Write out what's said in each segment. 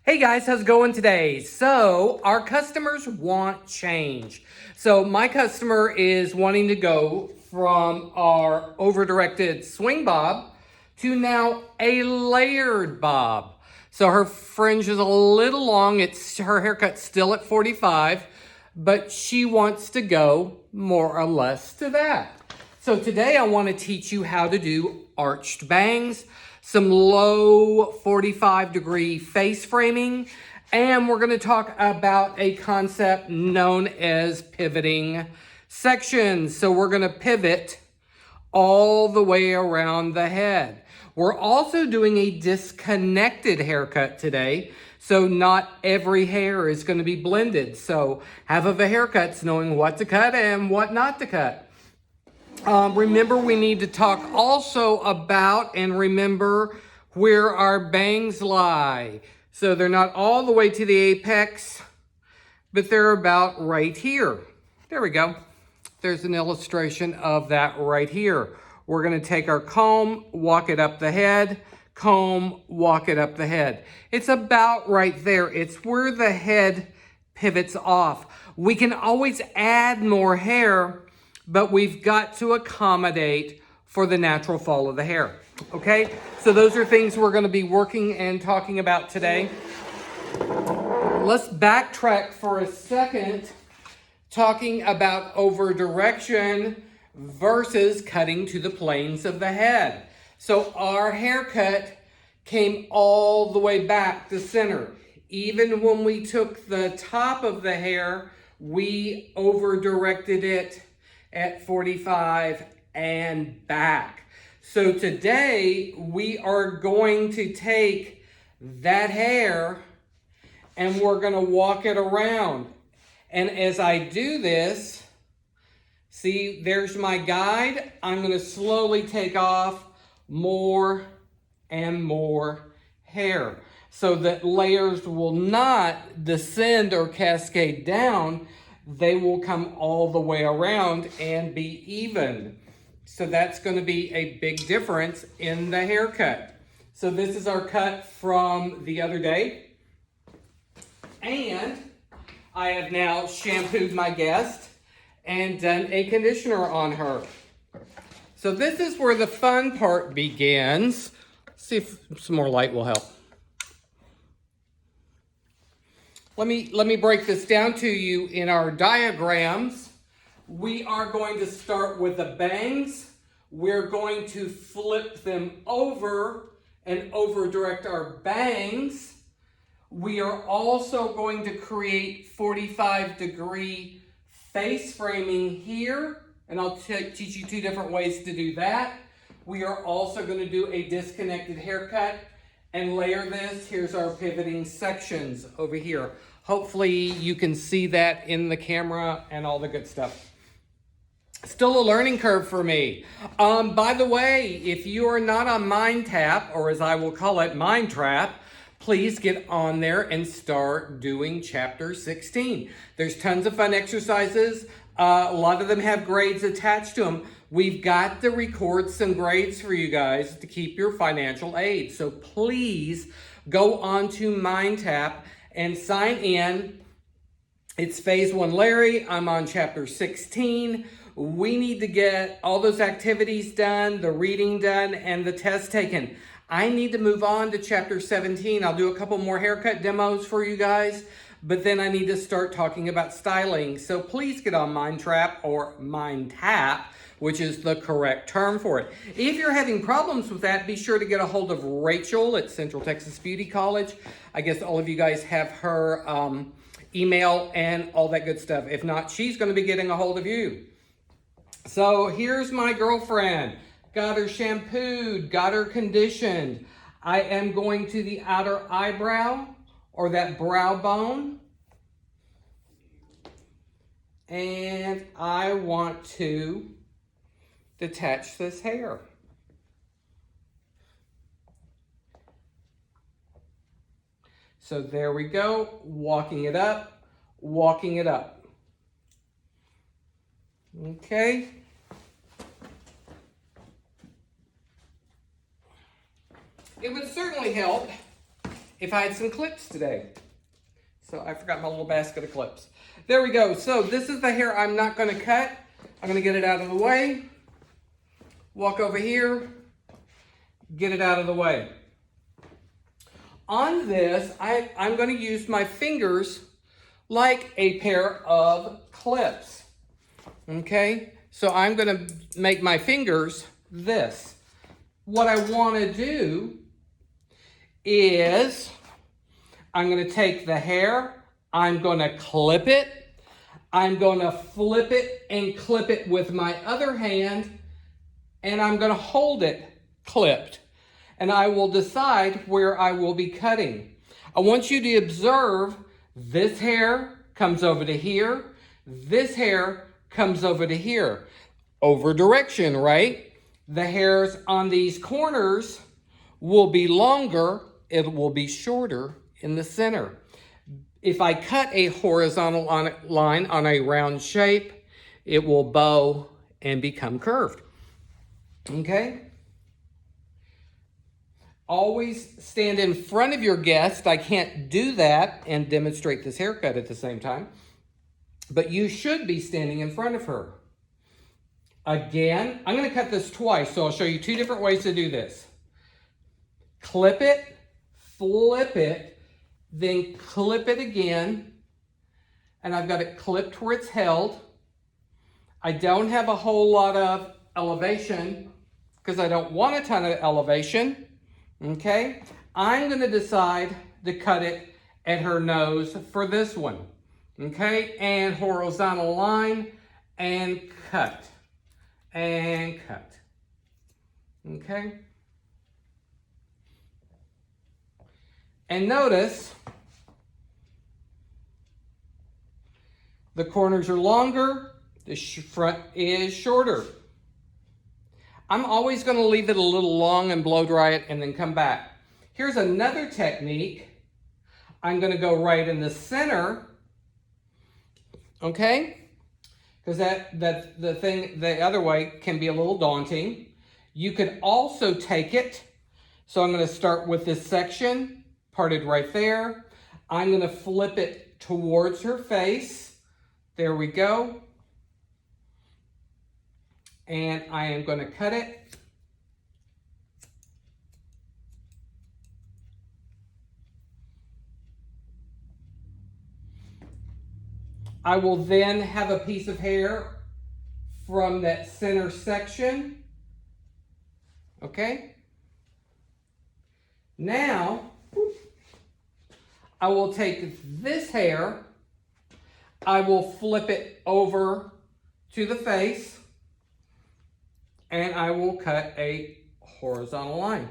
Hey guys, how's it going today? So our customers want change. So my customer is wanting to go from our over-directed swing bob to now a layered bob. So her fringe is a little long. Her haircut's still at 45, but she wants to go more or less to that. So today I want to teach you how to do arched bangs, some low 45-degree face framing, and we're going to talk about a concept known as pivoting sections. So we're going to pivot all the way around the head. We're also doing a disconnected haircut today, so not every hair is going to be blended. So half of a haircut's knowing what to cut and what not to cut. Remember, we need to talk also about and remember where our bangs lie. So they're not all the way to the apex, but they're about right here. There we go. There's an illustration of that right here. We're going to take our comb, walk it up the head, comb, walk it up the head. It's about right there. It's where the head pivots off. We can always add more hair, but we've got to accommodate for the natural fall of the hair. Okay? So those are things we're going to be working and talking about today. Let's backtrack for a second, talking about over direction versus cutting to the planes of the head. So our haircut came all the way back to center. Even when we took the top of the hair, we over directed it at 45 and back. So today we are going to take that hair and we're going to walk it around. And as I do this, see, there's my guide. I'm going to slowly take off more and more hair so that layers will not descend or cascade down. They will come all the way around and be even. So that's going to be a big difference in the haircut. So this is our cut from the other day. And I have now shampooed my guest and done a conditioner on her. So this is where the fun part begins. Let's see if some more light will help. Let me break this down to you in our diagrams. We are going to start with the bangs. We're going to flip them over and over direct our bangs. We are also going to create 45-degree face framing here, and I'll teach you two different ways to do that. We are also going to do a disconnected haircut and layer this. Here's our pivoting sections over here. Hopefully you can see that in the camera and all the good stuff. Still a learning curve for me. By the way, if you are not on Mind Tap, or as I will call it, Mind Trap, please get on there and start doing chapter 16. There's tons of fun exercises. A lot of them have grades attached to them. We've got to record some grades for you guys to keep your financial aid. So please go on to MindTap and sign in. It's phase 1 Larry. I'm on chapter 16. We need to get all those activities done, the reading done, and the test taken. I need to move on to chapter 17. I'll do a couple more haircut demos for you guys, but then I need to start talking about styling. So please get on MindTrap or MindTap, which is the correct term for it. If you're having problems with that, be sure to get a hold of Rachel at Central Texas Beauty College. I guess all of you guys have her email and all that good stuff. If not, she's going to be getting a hold of you. So here's my girlfriend. Got her shampooed, got her conditioned. I am going to the outer eyebrow or that brow bone. And I want to detach this hair. So there we go, walking it up, walking it up. Okay. It would certainly help if I had some clips today. So I forgot my little basket of clips. There we go. So this is the hair I'm not going to cut. I'm going to get it out of the way. Walk over here. Get it out of the way. On this, I'm going to use my fingers like a pair of clips. Okay? So I'm going to make my fingers this. What I want to do is I'm going to take the hair, I'm going to clip it, I'm going to flip it and clip it with my other hand, and I'm going to hold it clipped. And I will decide where I will be cutting. I want you to observe this hair comes over to here, this hair comes over to here. Over direction, right? The hairs on these corners will be longer, it will be shorter in the center. If I cut a horizontal line on a round shape, it will bow and become curved. Okay? Always stand in front of your guest. I can't do that and demonstrate this haircut at the same time, but you should be standing in front of her. Again, I'm going to cut this twice, so I'll show you two different ways to do this. Clip it, flip it, then clip it again, and I've got it clipped where it's held. I don't have a whole lot of elevation because I don't want a ton of elevation. Okay, I'm going to decide to cut it at her nose for this one. Okay, and horizontal line and cut and cut. Okay, and notice the corners are longer, the front is shorter. I'm always going to leave it a little long and blow dry it and then come back. Here's another technique. I'm going to go right in the center, okay? Because the other way can be a little daunting. You could also take it. So I'm going to start with this section, parted right there. I'm going to flip it towards her face. There we go. And I am going to cut it. I will then have a piece of hair from that center section. Okay? Now, I will take this hair, I will flip it over to the face, and I will cut a horizontal line.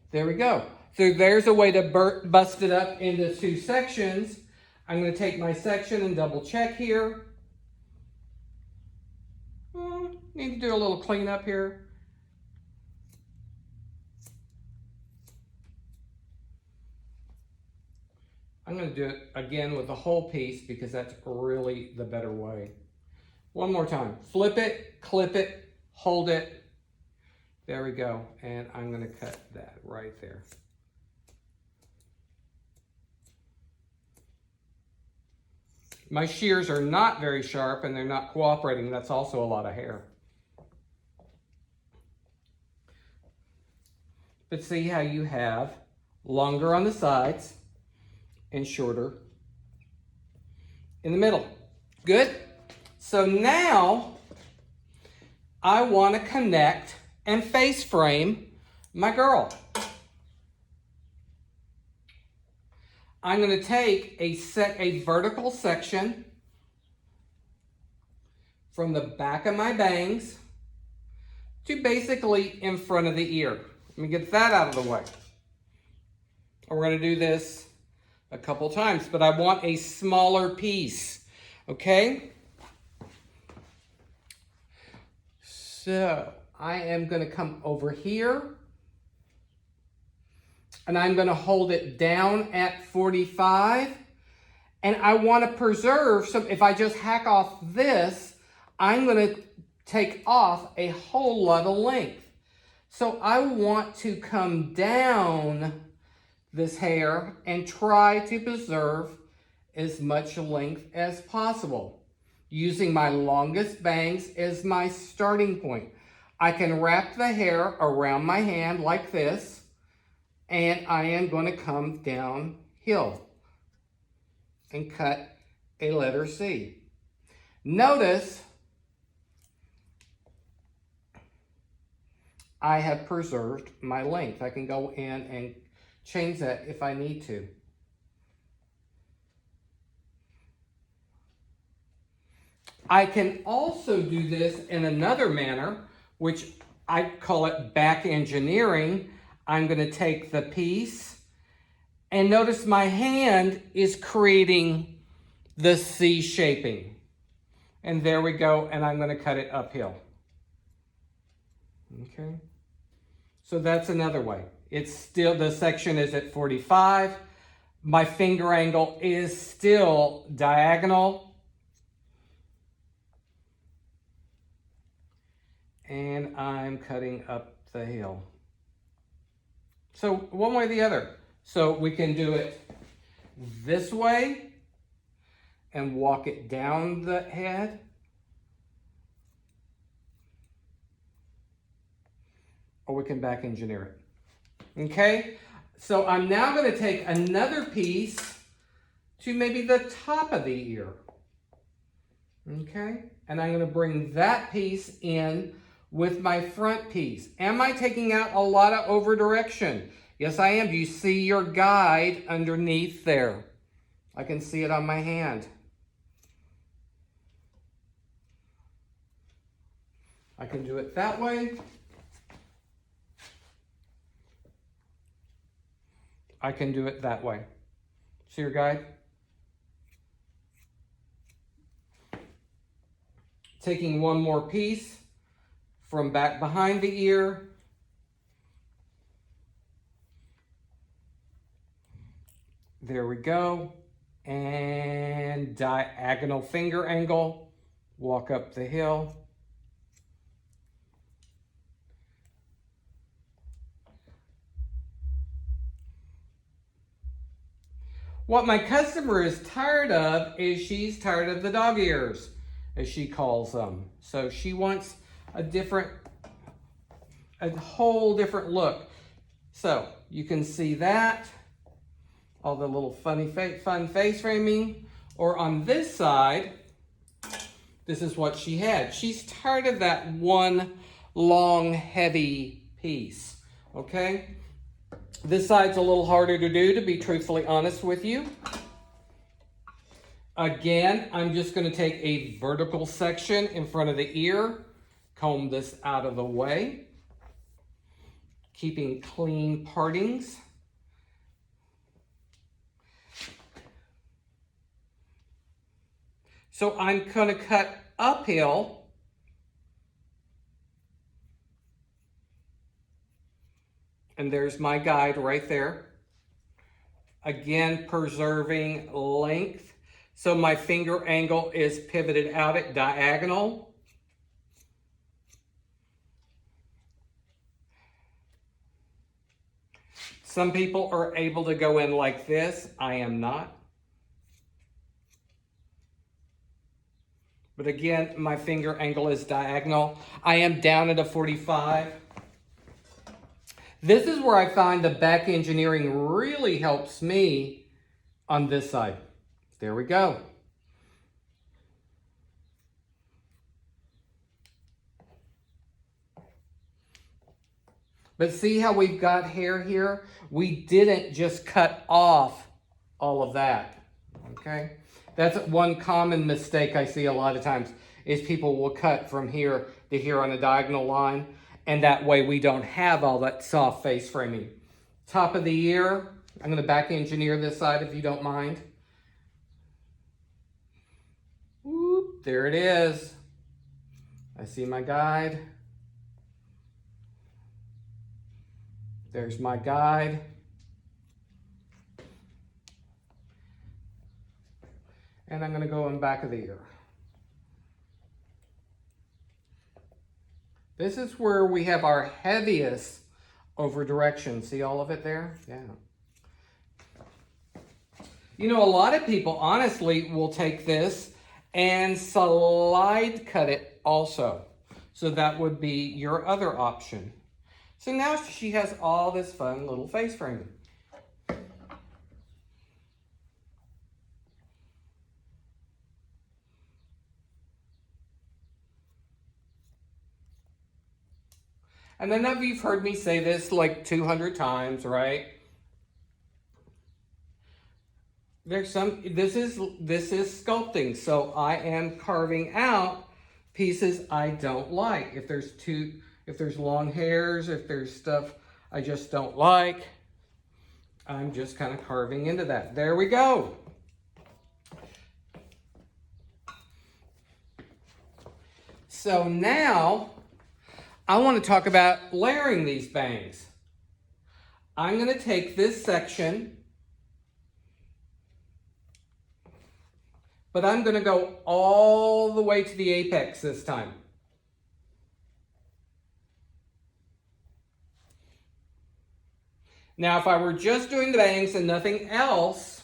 There we go. So there's a way to bust it up into two sections. I'm going to take my section and double check here. Need to do a little cleanup here. I'm going to do it again with the whole piece because that's really the better way. One more time. Flip it, clip it, hold it. There we go. And I'm going to cut that right there. My shears are not very sharp and they're not cooperating. That's also a lot of hair. But see how you have longer on the sides and shorter in the middle. Good? So now I want to connect and face frame my girl. I'm going to take a vertical section from the back of my bangs to basically in front of the ear. Let me get that out of the way. We're going to do this a couple times, but I want a smaller piece, okay? So I am going to come over here and I'm going to hold it down at 45, and I want to preserve some. If I just hack off this, I'm going to take off a whole lot of length. So I want to come down this hair and try to preserve as much length as possible, using my longest bangs as my starting point. I can wrap the hair around my hand like this, and I am going to come downhill and cut a letter C. Notice I have preserved my length. I can go in and change that if I need to. I can also do this in another manner, which I call it back engineering. I'm going to take the piece, and notice my hand is creating the C shaping. And there we go, and I'm going to cut it uphill. Okay, so that's another way. It's still, the section is at 45. My finger angle is still diagonal. And I'm cutting up the hill. So one way or the other. So we can do it this way and walk it down the head. Or we can back engineer it. Okay, so I'm now going to take another piece to maybe the top of the ear. Okay, and I'm going to bring that piece in with my front piece. Am I taking out a lot of over direction? Yes, I am. Do you see your guide underneath there? I can see it on my hand. I can do it that way. I can do it that way. See your guide? Taking one more piece from back behind the ear. There we go. And diagonal finger angle. Walk up the hill. What my customer is tired of is she's tired of the dog ears, as she calls them. So she wants a whole different look. So you can see that, all the little fun face framing. Or on this side, this is what she had. She's tired of that one long, heavy piece, okay? This side's a little harder to do, to be truthfully honest with you. Again, I'm just going to take a vertical section in front of the ear, comb this out of the way, keeping clean partings. So I'm going to cut uphill. And there's my guide right there. Again, preserving length. So my finger angle is pivoted out at diagonal. Some people are able to go in like this. I am not. But again, my finger angle is diagonal. I am down at a 45. This is where I find the back engineering really helps me on this side. There we go. But see how we've got hair here? We didn't just cut off all of that, okay? That's one common mistake I see a lot of times, is people will cut from here to here on a diagonal line, and that way we don't have all that soft face framing. Top of the ear, I'm gonna back engineer this side if you don't mind. Whoop, there it is. I see my guide. There's my guide. And I'm gonna go in back of the ear. This is where we have our heaviest over direction. See all of it there? Yeah. You know, a lot of people honestly will take this and slide cut it also. So that would be your other option. So now she has all this fun little face framing. And I know you've heard me say this like 200 times, right? This is sculpting, so I am carving out pieces I don't like. If there's long hairs, if there's stuff I just don't like, I'm just kind of carving into that. There we go. So now I want to talk about layering these bangs. I'm going to take this section, but I'm going to go all the way to the apex this time. Now, if I were just doing the bangs and nothing else,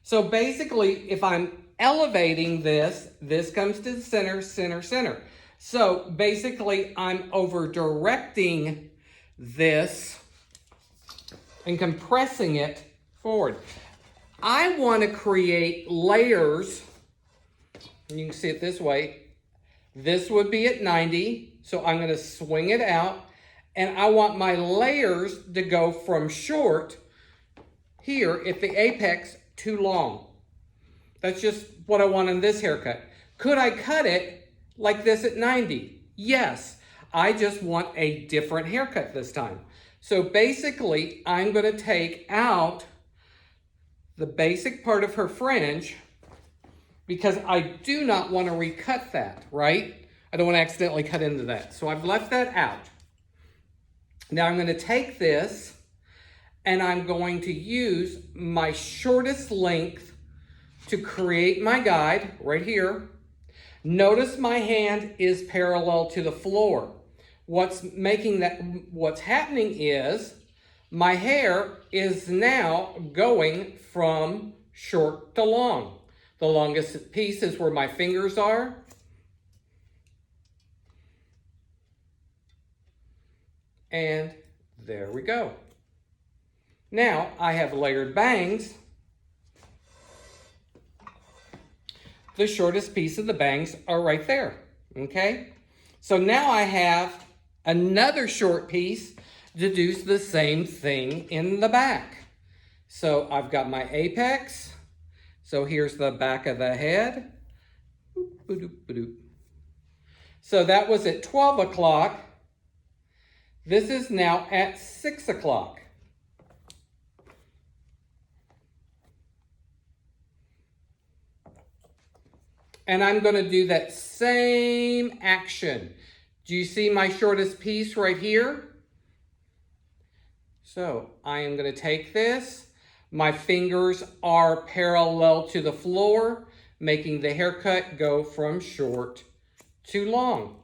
so basically, if I'm elevating this, this comes to the center, center, center. So basically, I'm over directing this and compressing it forward. I want to create layers, and you can see it this way. This would be at 90, so I'm going to swing it out, and I want my layers to go from short here at the apex to long. That's just what I want in this haircut. Could I cut it like this at 90? Yes. I just want a different haircut this time. So basically, I'm going to take out the basic part of her fringe because I do not want to recut that, right? I don't want to accidentally cut into that. So I've left that out. Now I'm going to take this and I'm going to use my shortest length to create my guide right here. Notice my hand is parallel to the floor. What's happening is my hair is now going from short to long. The longest piece is where my fingers are. And there we go. Now I have layered bangs. The shortest piece of the bangs are right there, okay? So now I have another short piece to do the same thing in the back. So I've got my apex. So here's the back of the head. So that was at 12 o'clock. This is now at 6 o'clock. And I'm going to do that same action. Do you see my shortest piece right here? So I am going to take this. My fingers are parallel to the floor, making the haircut go from short to long.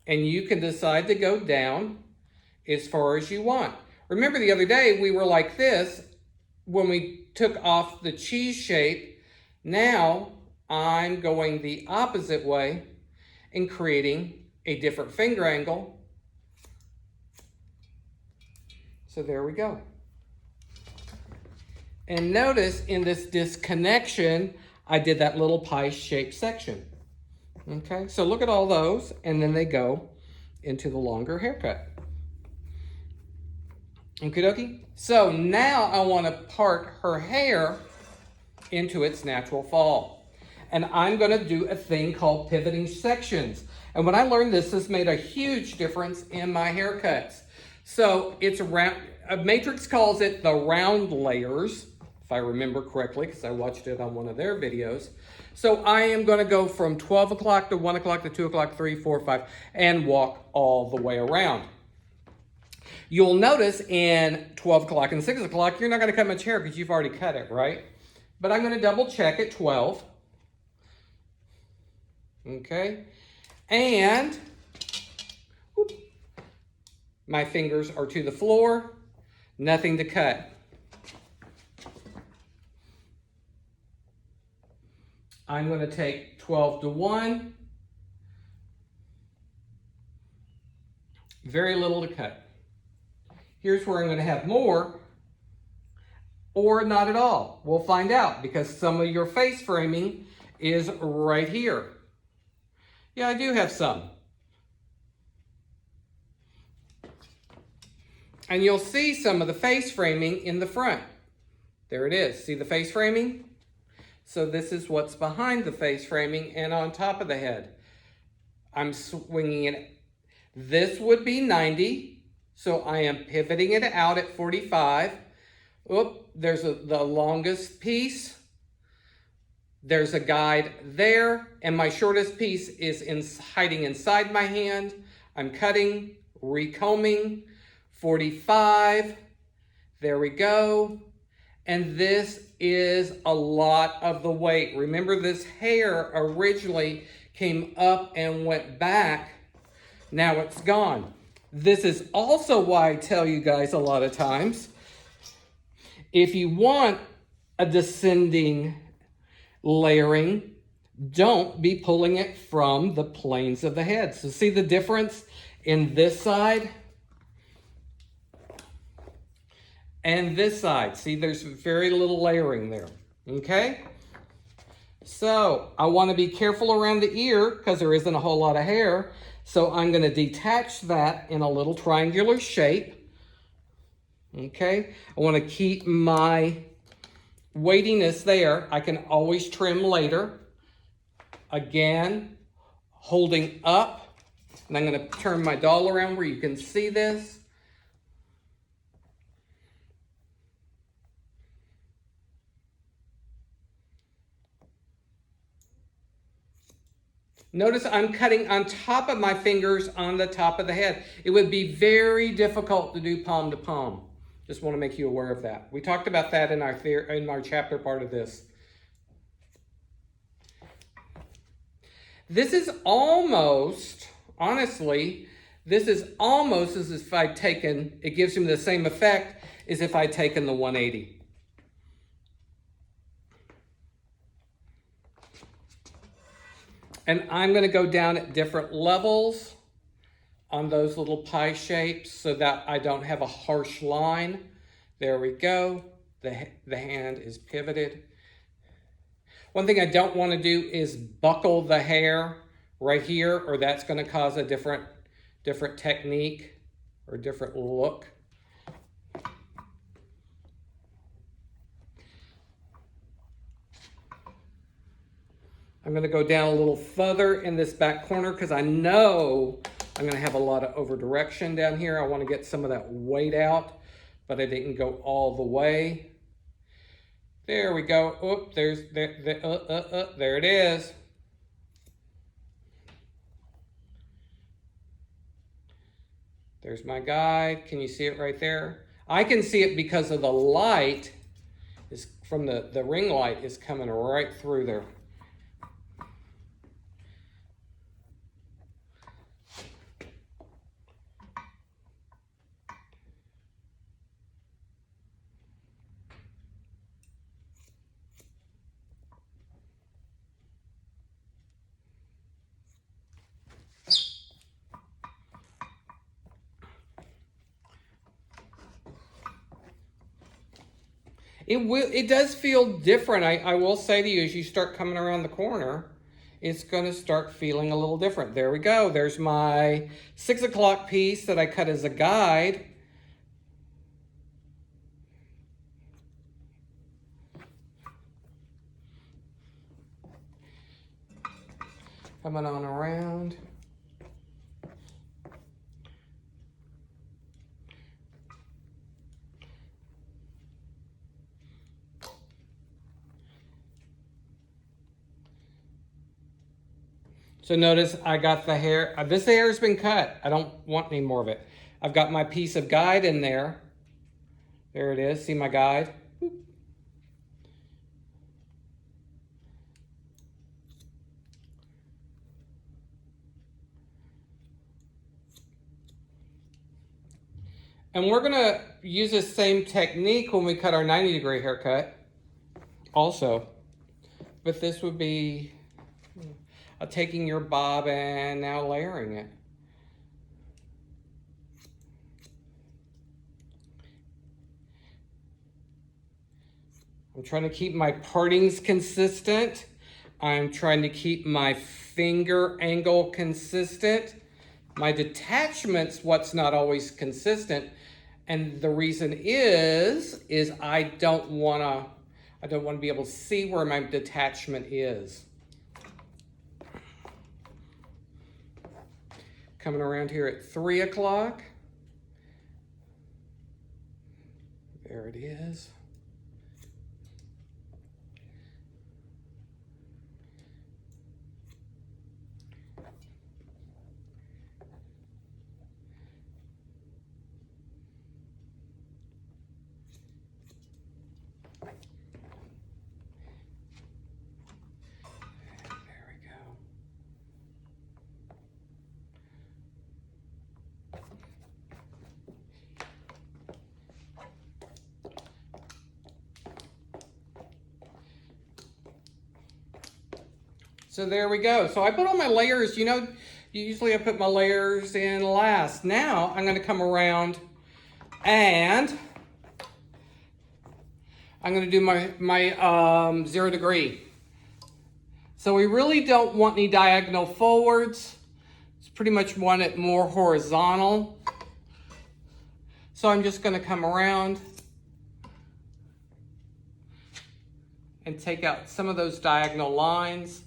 And you can decide to go down as far as you want. Remember the other day we were like this when we took off the cheese shape. Now I'm going the opposite way and creating a different finger angle. So there we go. And notice in this disconnection, I did that little pie-shaped section. Okay, so look at all those, and then they go into the longer haircut. Okie dokie. So now I want to part her hair into its natural fall. And I'm going to do a thing called pivoting sections. And when I learned this, this made a huge difference in my haircuts. So it's Matrix calls it the round layers, if I remember correctly, because I watched it on one of their videos. So I am going to go from 12 o'clock to 1 o'clock to 2 o'clock, 3, 4, 5, and walk all the way around. You'll notice in 12 o'clock and 6 o'clock, you're not going to cut much hair because you've already cut it, right? But I'm going to double check at 12. Okay. And whoop, my fingers are to the floor. Nothing to cut. I'm going to take 12 to 1. Very little to cut. Here's where I'm going to have more or not at all. We'll find out because some of your face framing is right here. Yeah, I do have some. And you'll see some of the face framing in the front. There it is. See the face framing? So this is what's behind the face framing and on top of the head. I'm swinging it. This would be 90. So I am pivoting it out at 45. Oop, there's the longest piece. There's a guide there. And my shortest piece is hiding inside my hand. I'm cutting, recombing, 45. There we go. And this is a lot of the weight. Remember, this hair originally came up and went back. Now it's gone. This is also why I tell you guys a lot of times, if you want a descending layering, don't be pulling it from the planes of the head. So see the difference in this side and this side. See, there's very little layering there, okay? So I want to be careful around the ear because there isn't a whole lot of hair. So I'm going to detach that in a little triangular shape, okay? I want to keep my weightiness there. I can always trim later. Again, holding up. And I'm going to turn my doll around where you can see this. Notice I'm cutting on top of my fingers on the top of the head. It would be very difficult to do palm to palm. Just want to make you aware of that. We talked about that in our chapter part of this. This is almost, honestly, this is almost as if I'd taken, it gives me the same effect as if I'd taken the 180. And I'm going to go down at different levels on those little pie shapes so that I don't have a harsh line. There we go. The hand is pivoted. One thing I don't want to do is buckle the hair right here, or that's going to cause a different technique or different look. I'm going to go down a little further in this back corner because I know I'm going to have a lot of over direction down here. I want to get some of that weight out, but I didn't go all the way. There we go. Oop, there it is. There's my guide. Can you see it right there? I can see it because of the light is from the ring light is coming right through there. It does feel different. I will say to you, as you start coming around the corner, it's going to start feeling a little different. There we go. There's my 6 o'clock piece that I cut as a guide. Coming on around. So notice I got the hair, this hair has been cut. I don't want any more of it. I've got my piece of guide in there. There it is, see my guide? And we're gonna use this same technique when we cut our 90-degree haircut also. But this would be taking your bob and now layering it. I'm trying to keep my partings consistent. I'm trying to keep my finger angle consistent. My detachment's what's not always consistent. And the reason is I don't want to be able to see where my detachment is. Coming around here at 3 o'clock. There it is. So there we go. So I put all my layers, you know, usually I put my layers in last. Now I'm gonna come around and I'm gonna do my 0 degree. So we really don't want any diagonal forwards. It's pretty much want it more horizontal. So I'm just gonna come around and take out some of those diagonal lines.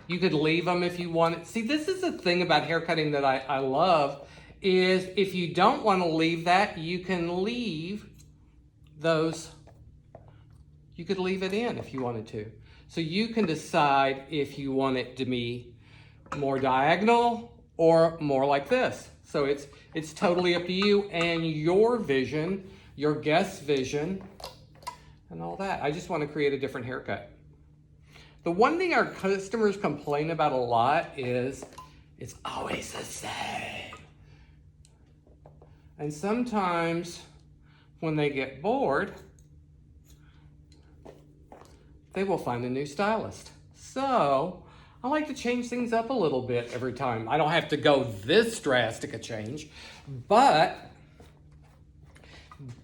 You could leave them if you want. See, this is the thing about haircutting that I love, is if you don't want to leave that, you can leave those. You could leave it in if you wanted to. So you can decide if you want it to be more diagonal or more like this. So it's totally up to you and your vision, your guest's vision, and all that. I just want to create a different haircut. The one thing our customers complain about a lot is it's always the same. And sometimes when they get bored, they will find a new stylist. So I like to change things up a little bit every time. I don't have to go this drastic a change, but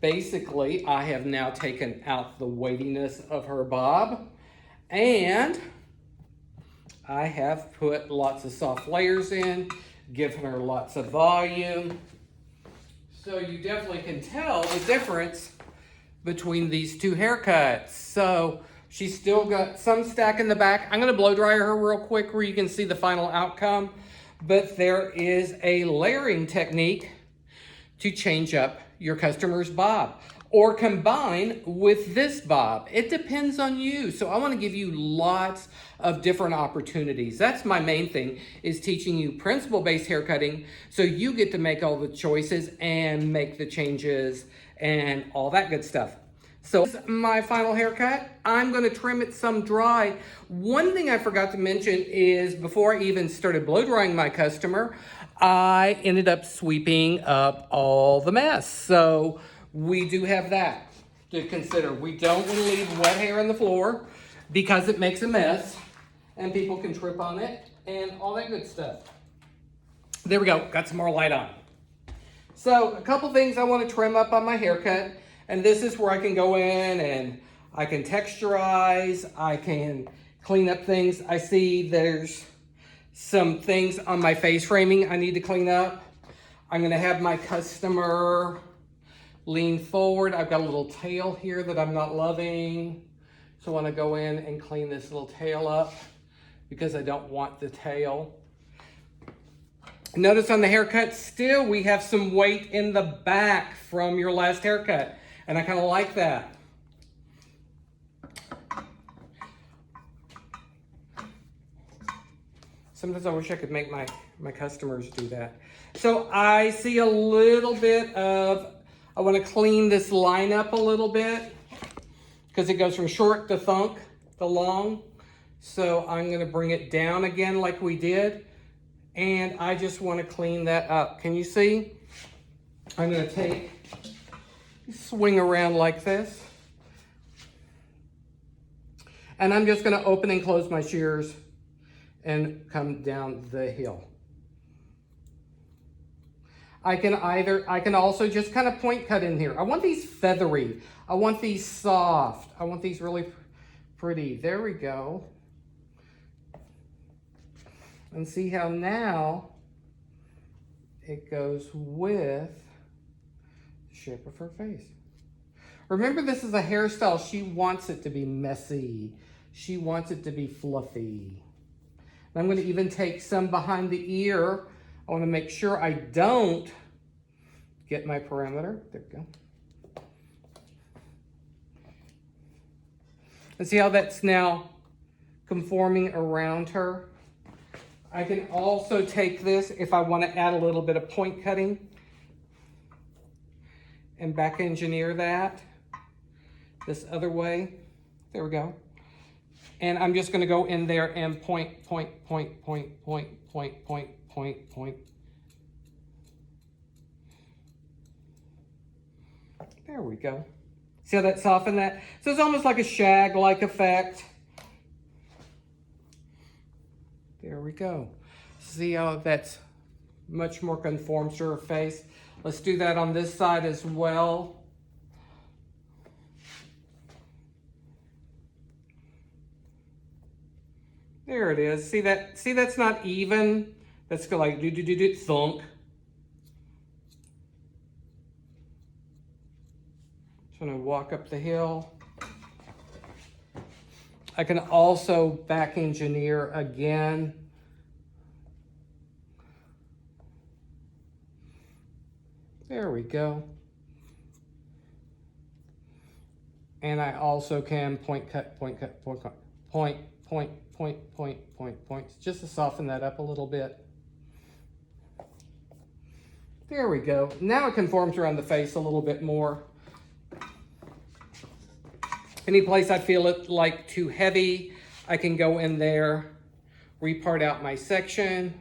basically I have now taken out the weightiness of her bob. And I have put lots of soft layers in, given her lots of volume. So you definitely can tell the difference between these two haircuts. So she's still got some stack in the back. I'm gonna blow dry her real quick where you can see the final outcome. But there is a layering technique to change up your customer's bob, or combine with this bob. It depends on you. So I wanna give you lots of different opportunities. That's my main thing, is teaching you principle-based haircutting so you get to make all the choices and make the changes and all that good stuff. So this is my final haircut. I'm gonna trim it some dry. One thing I forgot to mention is before I even started blow drying my customer, I ended up sweeping up all the mess. So we do have that to consider. We don't want to leave wet hair on the floor because it makes a mess and people can trip on it and all that good stuff. There we go, got some more light on. So a couple things I want to trim up on my haircut, and this is where I can go in and I can texturize, I can clean up things. I see there's some things on my face framing I need to clean up. I'm gonna have my customer lean forward. I've got a little tail here that I'm not loving. So I want to go in and clean this little tail up because I don't want the tail. Notice on the haircut still we have some weight in the back from your last haircut. And I kind of like that. Sometimes I wish I could make my customers do that. So I see a little bit of, I want to clean this line up a little bit because it goes from short to thunk, to long. So I'm going to bring it down again like we did. And I just want to clean that up. Can you see? I'm going to swing around like this. And I'm just going to open and close my shears and come down the hill. I can also just kind of point cut in here. I want these feathery. I want these soft. I want these really pretty. There we go. And see how now it goes with the shape of her face. Remember, this is a hairstyle. She wants it to be messy. She wants it to be fluffy. I'm going to even take some behind the ear. I want to make sure I don't get my perimeter. There we go. And see how that's now conforming around her? I can also take this if I want to add a little bit of point cutting and back engineer that this other way. There we go. And I'm just going to go in there and point. There we go. See how that softened that? So it's almost like a shag-like effect. There we go. See how that's much more conforms to her face? Let's do that on this side as well. There it is. See that? See, that's not even. That's like do thunk. Just gonna walk up the hill. I can also back engineer again. There we go. And I also can point cut, points, just to soften that up a little bit. There we go. Now it conforms around the face a little bit more. Any place I feel it like too heavy, I can go in there, repart out my section,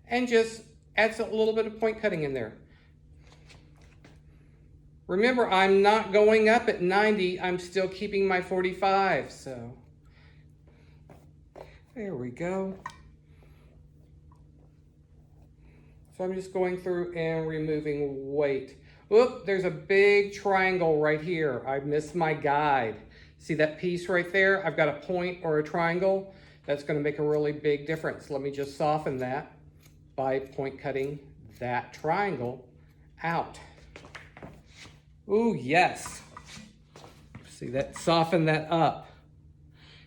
and just add a little bit of point cutting in there. Remember, I'm not going up at 90, I'm still keeping my 45, so. There we go. So I'm just going through and removing weight. Whoop, there's a big triangle right here. I missed my guide. See that piece right there? I've got a point or a triangle. That's going to make a really big difference. Let me just soften that by point cutting that triangle out. Ooh, yes. See that? Soften that up.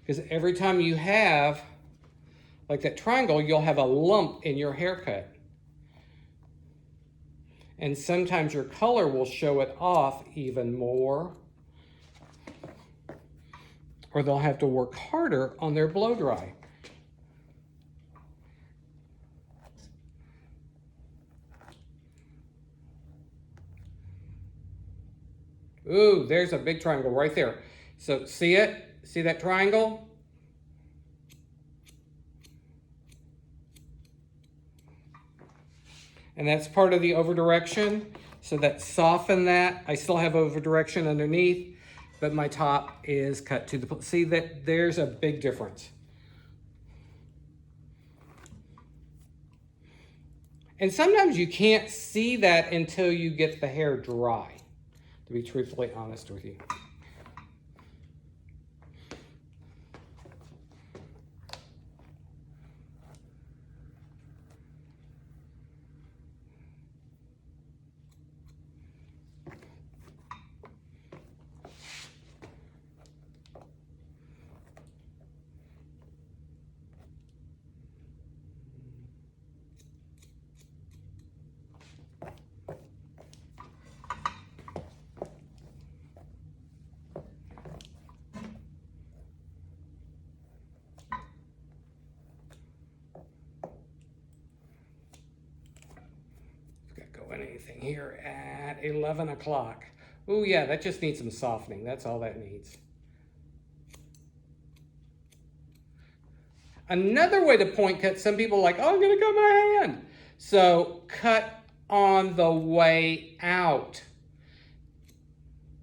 Because every time you have like that triangle, you'll have a lump in your haircut. And sometimes your color will show it off even more. Or they'll have to work harder on their blow dry. Ooh, there's a big triangle right there. So see it? See that triangle? And that's part of the over direction. So that soften that. I still have over direction underneath, but my top is cut to the, see that there's a big difference. And sometimes you can't see that until you get the hair dry, to be truthfully honest with you. sitting here at 11 o'clock. Oh yeah, that just needs some softening. That's all that needs. Another way to point cut, some people are like, oh, I'm gonna cut my hand. So cut on the way out.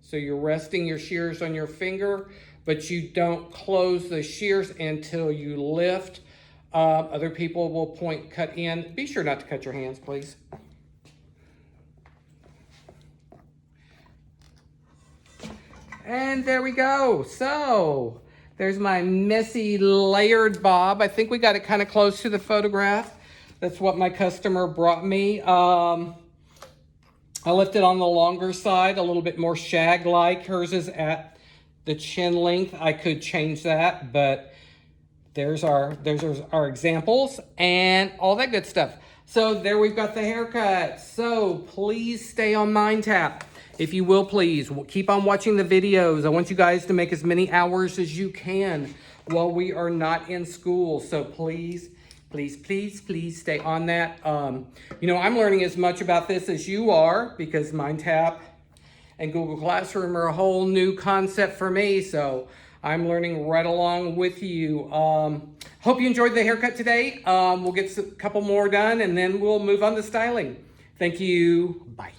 So you're resting your shears on your finger, but you don't close the shears until you lift. Other people will point cut in. Be sure not to cut your hands, please. And there we go. So there's my messy layered bob. I think we got it kind of close to the photograph. That's what my customer brought me. I left it on the longer side, a little bit more shag-like. Hers is at the chin length. I could change that, but there's our examples and all that good stuff. So there we've got the haircut. So please stay on MindTap. If you will, please keep on watching the videos. I want you guys to make as many hours as you can while we are not in school. So please, please, please, please stay on that. You know, I'm learning as much about this as you are because MindTap and Google Classroom are a whole new concept for me. So I'm learning right along with you. Hope you enjoyed the haircut today. We'll get a couple more done and then we'll move on to styling. Thank you. Bye.